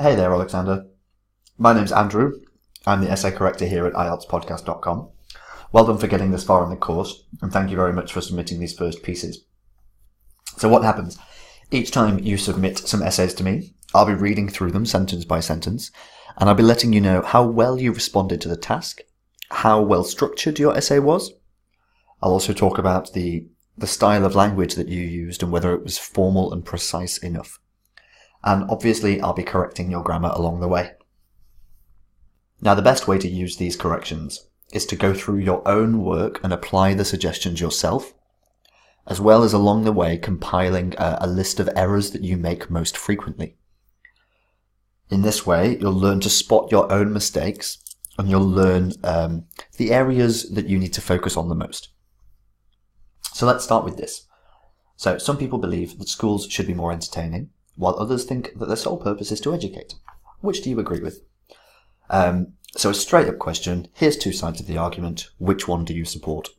Hey there, Oleksandr. My name's Andrew. I'm the essay corrector here at IELTSpodcast.com. Well done for getting this far in the course, and thank you very much for submitting these first pieces. So what happens? Each time you submit some essays to me, I'll be reading through them sentence by sentence, and I'll be letting you know how well you responded to the task, how well structured your essay was. I'll also talk about the style of language that you used and whether it was formal and precise enough. And obviously I'll be correcting your grammar along the way. Now the best way to use these corrections is to go through your own work and apply the suggestions yourself, as well as along the way compiling a list of errors that you make most frequently. In this way, you'll learn to spot your own mistakes and you'll learn the areas that you need to focus on the most. So let's start with this. So some people believe that schools should be more entertaining, while others think that their sole purpose is to educate. Which do you agree with? So a straight up question, here's two sides of the argument, which one do you support?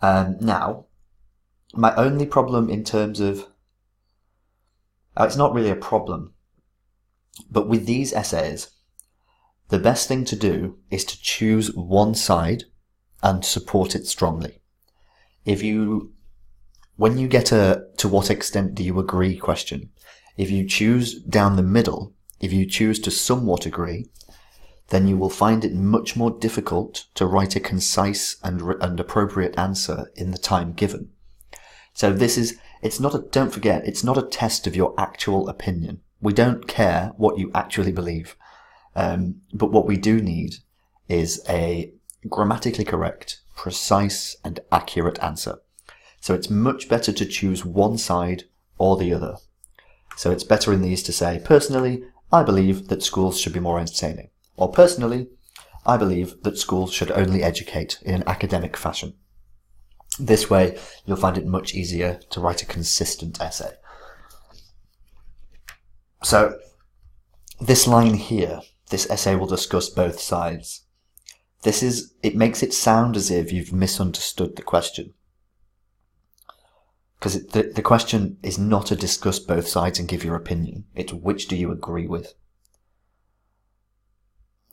Now, my only problem in terms of, it's not really a problem, but with these essays, the best thing to do is to choose one side and support it strongly. When you get a to what extent do you agree question, if you choose down the middle, if you choose to somewhat agree, then you will find it much more difficult to write a concise and appropriate answer in the time given. So don't forget, it's not a test of your actual opinion. We don't care what you actually believe. But what we do need is a grammatically correct, precise and accurate answer. So it's much better to choose one side or the other. So it's better in these to say, personally, I believe that schools should be more entertaining. Or personally, I believe that schools should only educate in an academic fashion. This way, you'll find it much easier to write a consistent essay. So, this line here, this essay will discuss both sides. It makes it sound as if you've misunderstood the question. Because the question is not to discuss both sides and give your opinion. It's which do you agree with.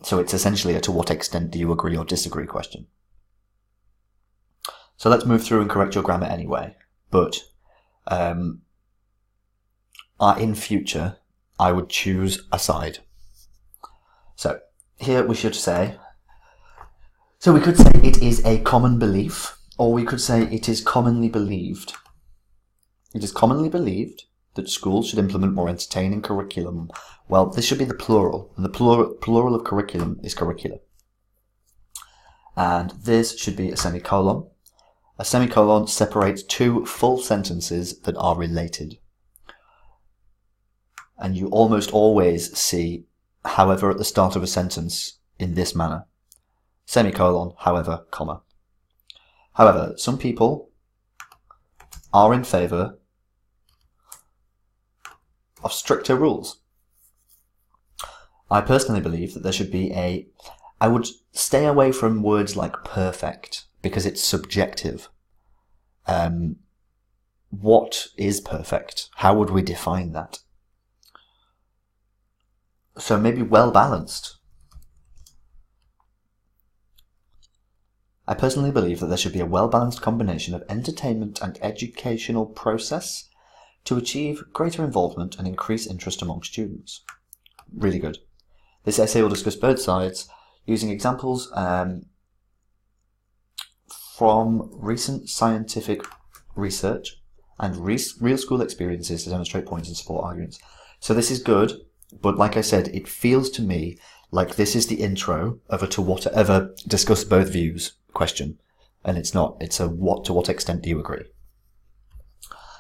So it's essentially a to what extent do you agree or disagree question. So let's move through and correct your grammar anyway. But in future, I would choose a side. So here we should say, so we could say it is a common belief, or we could say it is commonly believed. It is commonly believed that schools should implement more entertaining curriculum. Well, this should be the plural, and the plural of curriculum is curricula. And this should be a semicolon. A semicolon separates two full sentences that are related. And you almost always see however at the start of a sentence in this manner. Semicolon, however, comma. However, some people are in favour of stricter rules. I personally believe that there should be I would stay away from words like perfect, because it's subjective. What is perfect? How would we define that? So maybe well balanced. I personally believe that there should be a well-balanced combination of entertainment and educational process to achieve greater involvement and increase interest among students. Really good. This essay will discuss both sides using examples from recent scientific research and real school experiences to demonstrate points and support arguments. So this is good, but like I said, it feels to me like this is the intro of a to whatever discuss both views question, and it's not. It's a to what extent do you agree?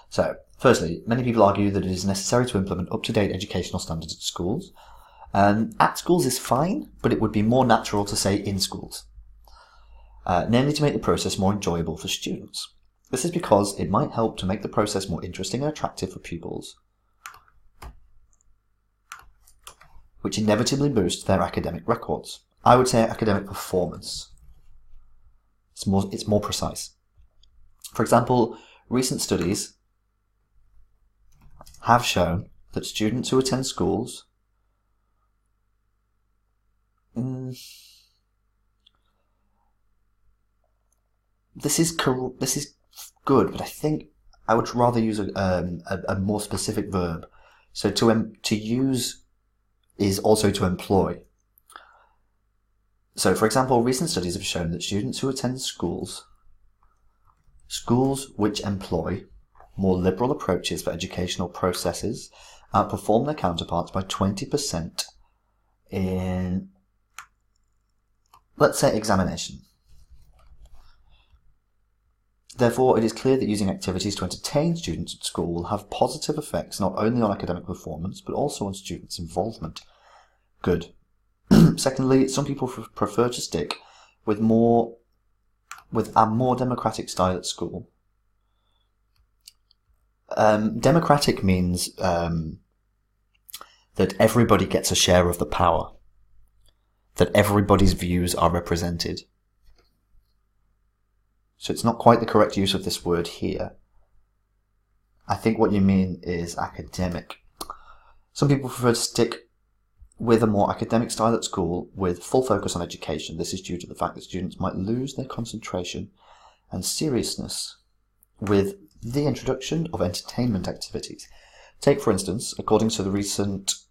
So, firstly, many people argue that it is necessary to implement up-to-date educational standards at schools. At schools is fine, but it would be more natural to say in schools. Namely to make the process more enjoyable for students. This is because it might help to make the process more interesting and attractive for pupils, which inevitably boosts their academic records. I would say academic performance. It's more precise. For example, recent studies have shown that students who attend schools this is good, but I think I would rather use a more specific verb. So to use is also to employ. So, for example, recent studies have shown that students who attend schools which employ more liberal approaches for educational processes outperform their counterparts by 20% in, let's say, examination. Therefore, it is clear that using activities to entertain students at school will have positive effects not only on academic performance, but also on students' involvement. Good. Secondly, some people prefer to stick with a more democratic style at school. Democratic means that everybody gets a share of the power, that everybody's views are represented. So it's not quite the correct use of this word here. I think what you mean is academic. Some people prefer to stick with a more academic style at school with full focus on education. This is due to the fact that students might lose their concentration and seriousness with the introduction of entertainment activities. Take, for instance, according to recent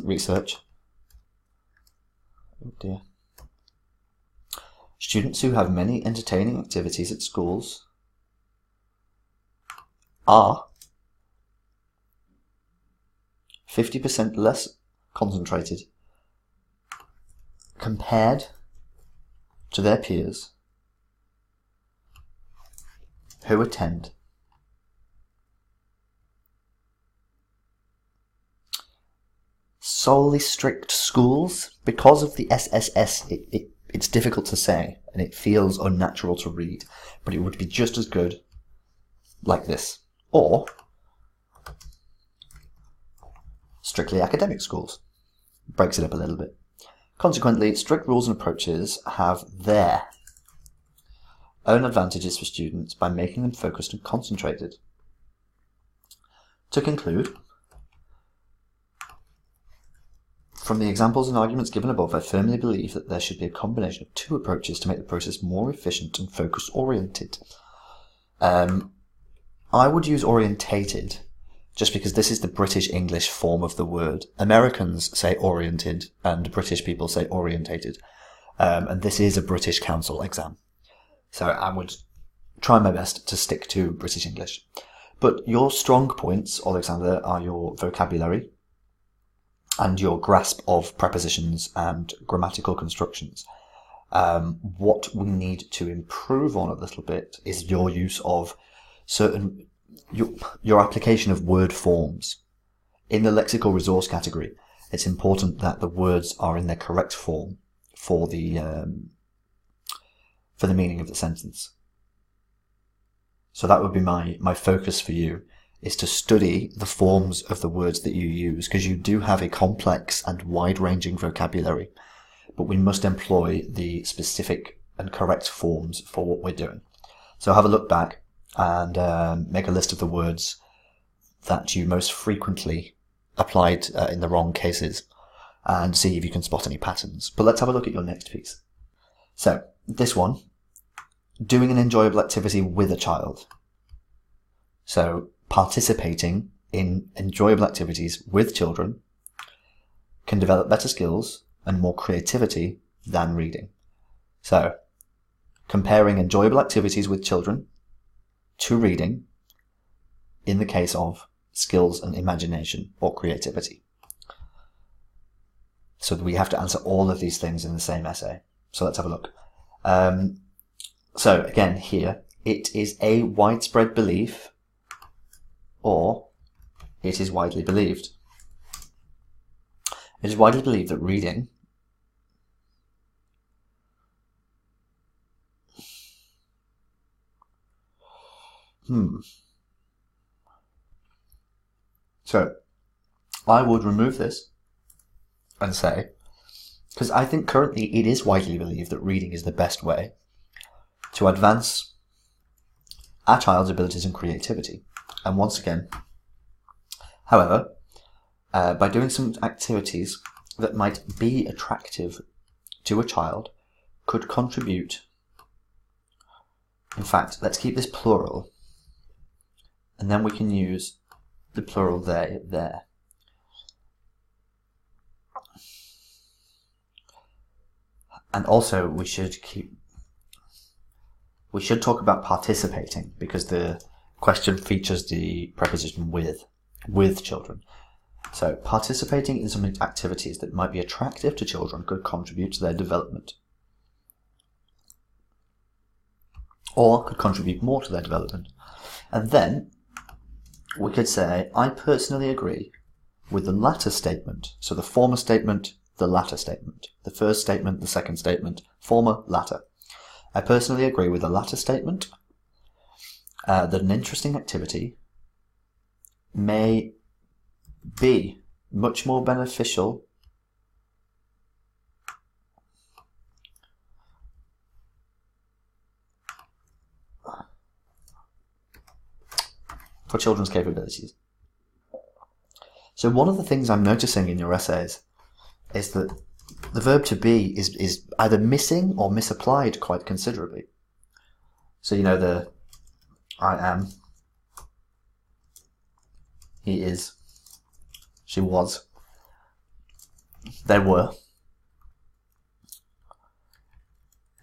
research, students who have many entertaining activities at schools are 50% less concentrated compared to their peers who attend solely strict schools. Because of the SSS, it's difficult to say, and it feels unnatural to read, but it would be just as good like this, or strictly academic schools. Breaks it up a little bit. Consequently, strict rules and approaches have their own advantages for students by making them focused and concentrated. To conclude, from the examples and arguments given above, I firmly believe that there should be a combination of two approaches to make the process more efficient and focus-oriented. I would use orientated, just because this is the British English form of the word. Americans say oriented, and British people say orientated. And this is a British Council exam. So I would try my best to stick to British English. But your strong points, Oleksandr, are your vocabulary and your grasp of prepositions and grammatical constructions. What we need to improve on a little bit is your use of your application of word forms. In the lexical resource category, it's important that the words are in their correct form for the meaning of the sentence. So that would be my focus for you, is to study the forms of the words that you use, because you do have a complex and wide-ranging vocabulary, but we must employ the specific and correct forms for what we're doing. So have a look back and make a list of the words that you most frequently applied in the wrong cases, and see if you can spot any patterns. But let's have a look at your next piece. So, this one, doing an enjoyable activity with a child. So, participating in enjoyable activities with children can develop better skills and more creativity than reading. So, comparing enjoyable activities with children to reading in the case of skills and imagination or creativity. So we have to answer all of these things in the same essay. So let's have a look. So again, here, it is a widespread belief, or it is widely believed. It is widely believed that reading So I would remove this and say, because I think currently it is widely believed that reading is the best way to advance our child's abilities and creativity. And once again, however, by doing some activities that might be attractive to a child could contribute. In fact, let's keep this plural, and then we can use the plural they there. And also we should talk about participating, because the question features the preposition with children. So participating in some activities that might be attractive to children could contribute to their development, or could contribute more to their development. And then we could say, I personally agree with the latter statement. So the former statement, the latter statement. The first statement, the second statement, former, latter. I personally agree with the latter statement, that an interesting activity may be much more beneficial for children's capabilities. So one of the things I'm noticing in your essays is that the verb to be is either missing or misapplied quite considerably. So you know the I am, he is, she was, there were.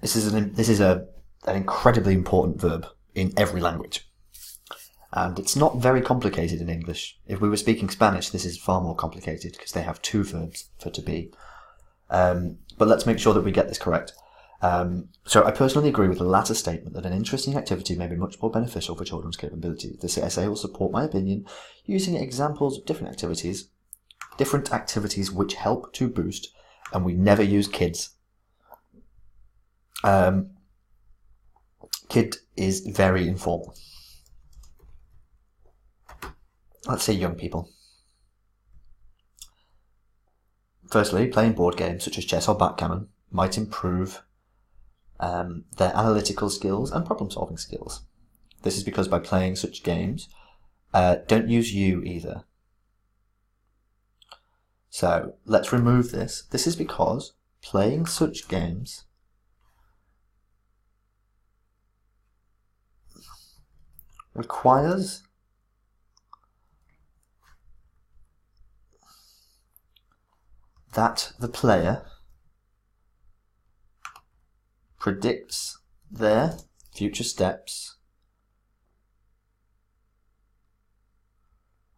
This is an incredibly important verb in every language. And it's not very complicated in English. If we were speaking Spanish, this is far more complicated because they have two verbs for to be. But let's make sure that we get this correct. So I personally agree with the latter statement that an interesting activity may be much more beneficial for children's capability. This essay will support my opinion using examples of different activities which help to boost, and we never use kids. Kid is very informal. Let's say young people. Firstly, playing board games such as chess or backgammon might improve their analytical skills and problem-solving skills. This is because by playing such games, don't use you either. So let's remove this. This is because playing such games requires that the player predicts their future steps.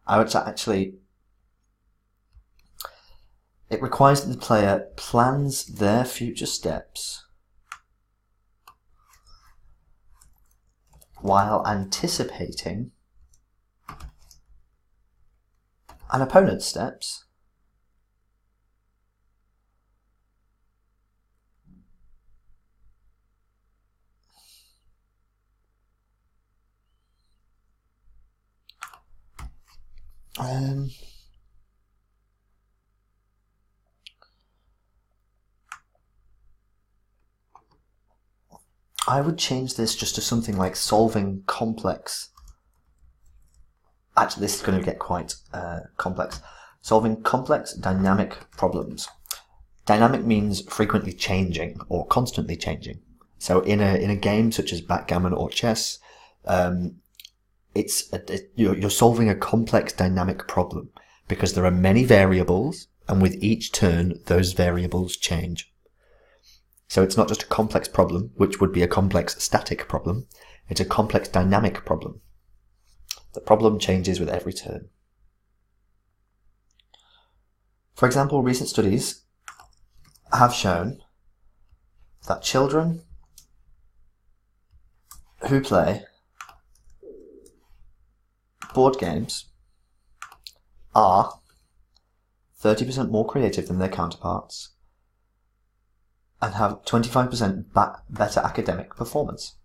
It requires that the player plans their future steps while anticipating an opponent's steps I would change this just to something like solving complex. Actually, this is going to get quite complex. Solving complex dynamic problems. Dynamic means frequently changing or constantly changing. So in a game such as backgammon or chess, you're solving a complex dynamic problem because there are many variables, and with each turn, those variables change. So it's not just a complex problem, which would be a complex static problem. It's a complex dynamic problem. The problem changes with every turn. For example, recent studies have shown that children who play board games are 30% more creative than their counterparts and have 25% better academic performance.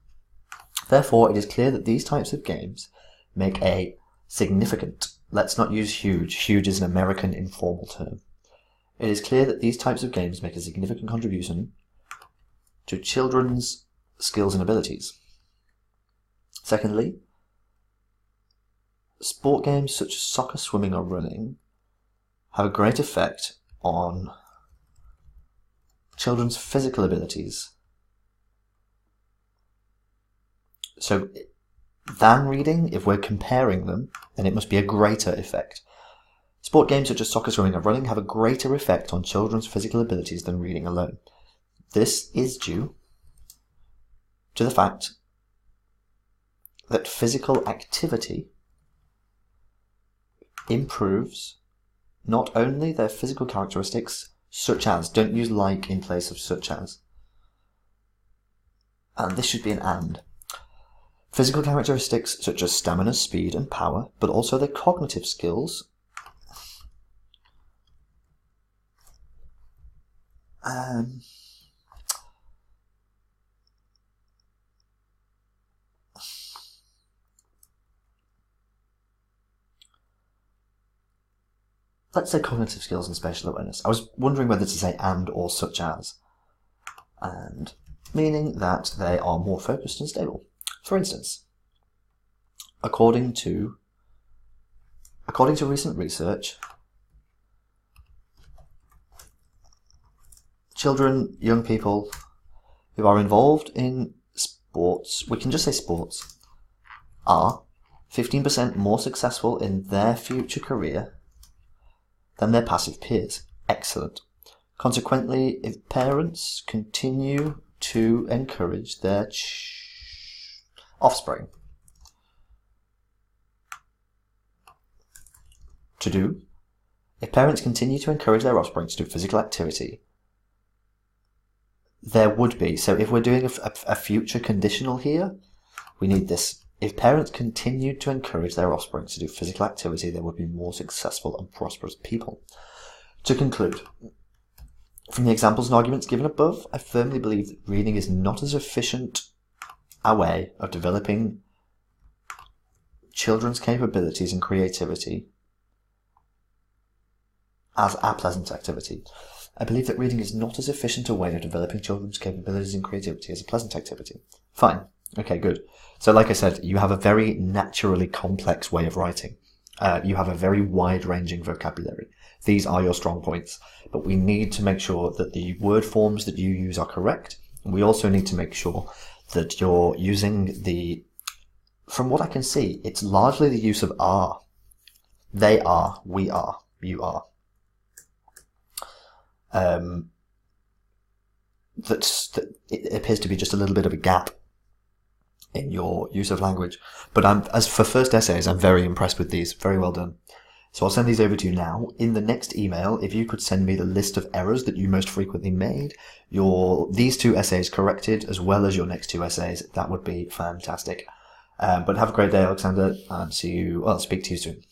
Therefore, it is clear that these types of games make a significant, let's not use huge, huge is an American informal term. It is clear that these types of games make a significant contribution to children's skills and abilities. Secondly, sport games such as soccer, swimming, or running have a great effect on children's physical abilities. So, than reading, if we're comparing them, then it must be a greater effect. Sport games such as soccer, swimming, and running have a greater effect on children's physical abilities than reading alone. This is due to the fact that physical activity improves not only their physical characteristics, such as, don't use like in place of such as, and this should be an and. Physical characteristics such as stamina, speed, and power, but also their cognitive skills, let's say cognitive skills and spatial awareness. I was wondering whether to say and or such as. And meaning that they are more focused and stable. For instance, according to recent research, children, young people who are involved in sports, we can just say sports, are 15% more successful in their future career than their passive peers. Excellent. Consequently, if parents continue to encourage their offspring to do physical activity, there would be, so if we're doing a future conditional here, we need this. If parents continued to encourage their offspring to do physical activity, there would be more successful and prosperous people. To conclude, from the examples and arguments given above, I firmly believe that reading is not as efficient a way of developing children's capabilities and creativity as a pleasant activity. I believe that reading is not as efficient a way of developing children's capabilities and creativity as a pleasant activity. Fine. Okay, good. So like I said, you have a very naturally complex way of writing. You have a very wide-ranging vocabulary. These are your strong points, but we need to make sure that the word forms that you use are correct. And we also need to make sure that you're using from what I can see, it's largely the use of are. They are, we are, you are. It appears to be just a little bit of a gap in your use of language. But as for first essays, I'm very impressed with these. Very well done. So I'll send these over to you now. In the next email, if you could send me the list of errors that you most frequently made, these 2 essays corrected, as well as your next 2 essays, that would be fantastic. But have a great day, Oleksandr, and I'll speak to you soon.